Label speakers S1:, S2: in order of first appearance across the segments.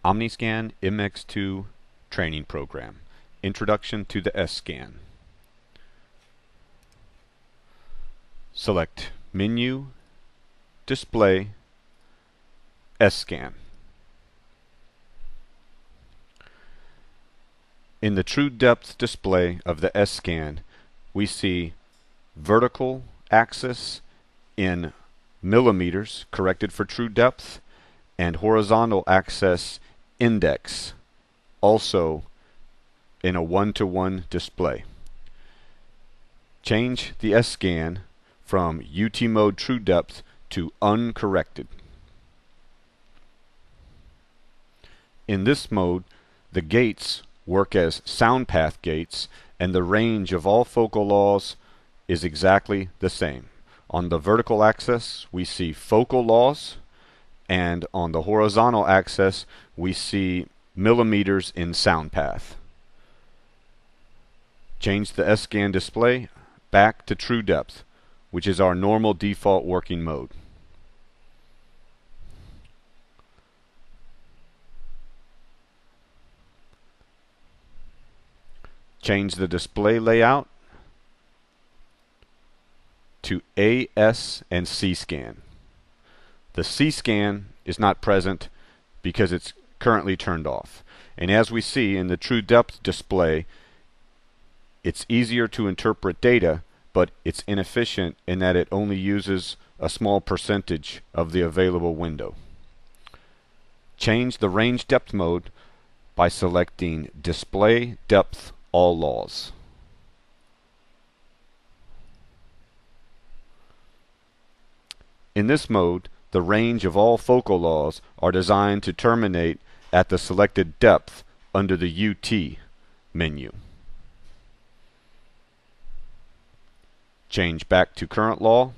S1: OmniScan MX2 Training Program. Introduction to the S-Scan. Select Menu, Display, S-Scan. In the true depth display of the S-Scan, we see vertical axis in millimeters corrected for true depth and horizontal axis index also in a 1-to-1 display. Change the S-Scan from UT mode true depth to uncorrected. In this mode, the gates work as sound path gates and the range of all focal laws is exactly the same. On the vertical axis we see focal laws, and on the horizontal axis we see millimeters in sound path. Change the S-Scan display back to true depth, which is our normal default working mode. Change the display layout to AS and C-Scan. The C-Scan is not present because it's currently turned off. And as we see in the true depth display, it's easier to interpret data, but it's inefficient in that it only uses a small percentage of the available window. Change the range depth mode by selecting Display Depth All Laws. In this mode, the range of all focal laws are designed to terminate at the selected depth under the UT menu. Change back to current law,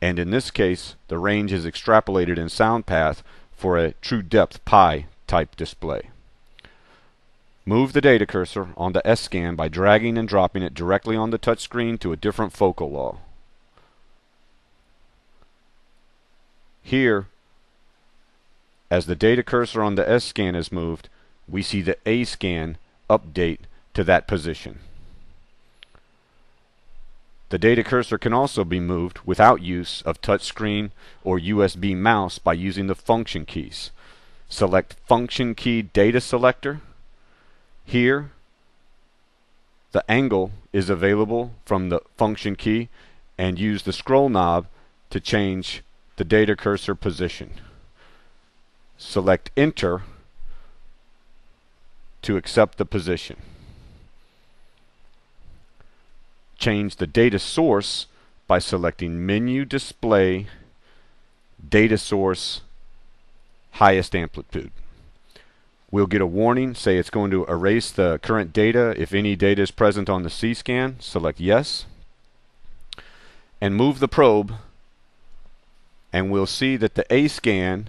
S1: and in this case the range is extrapolated in sound path for a true depth pi type display. Move the data cursor on the S-Scan by dragging and dropping it directly on the touchscreen to a different focal law. Here, as the data cursor on the S-Scan is moved, we see the A-Scan update to that position. The data cursor can also be moved without use of touchscreen or USB mouse by using the function keys. Select Function Key Data Selector. Here, the angle is available from the function key, and use the scroll knob to change the data cursor position. Select Enter to accept the position. Change the data source by selecting Menu, Display, Data Source, Highest Amplitude. We'll get a warning, say it's going to erase the current data if any data is present on the C-Scan. Select Yes. And move the probe, and we'll see that the A-Scan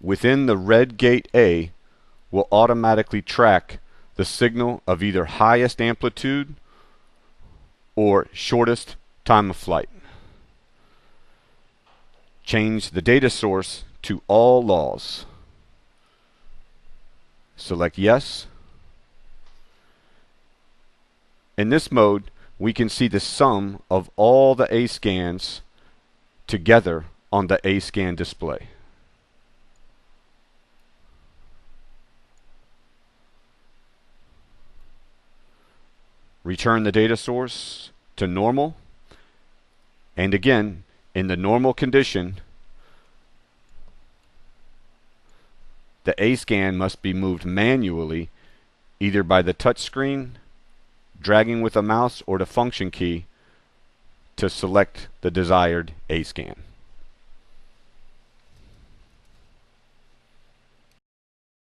S1: within the red gate A will automatically track the signal of either highest amplitude or shortest time of flight. Change the data source to all laws. Select Yes. In this mode, we can see the sum of all the A-Scans together on the A-Scan display. Return the data source to normal, and again, in the normal condition, the A-Scan must be moved manually, either by the touchscreen, dragging with a mouse, or the function key to select the desired A-Scan.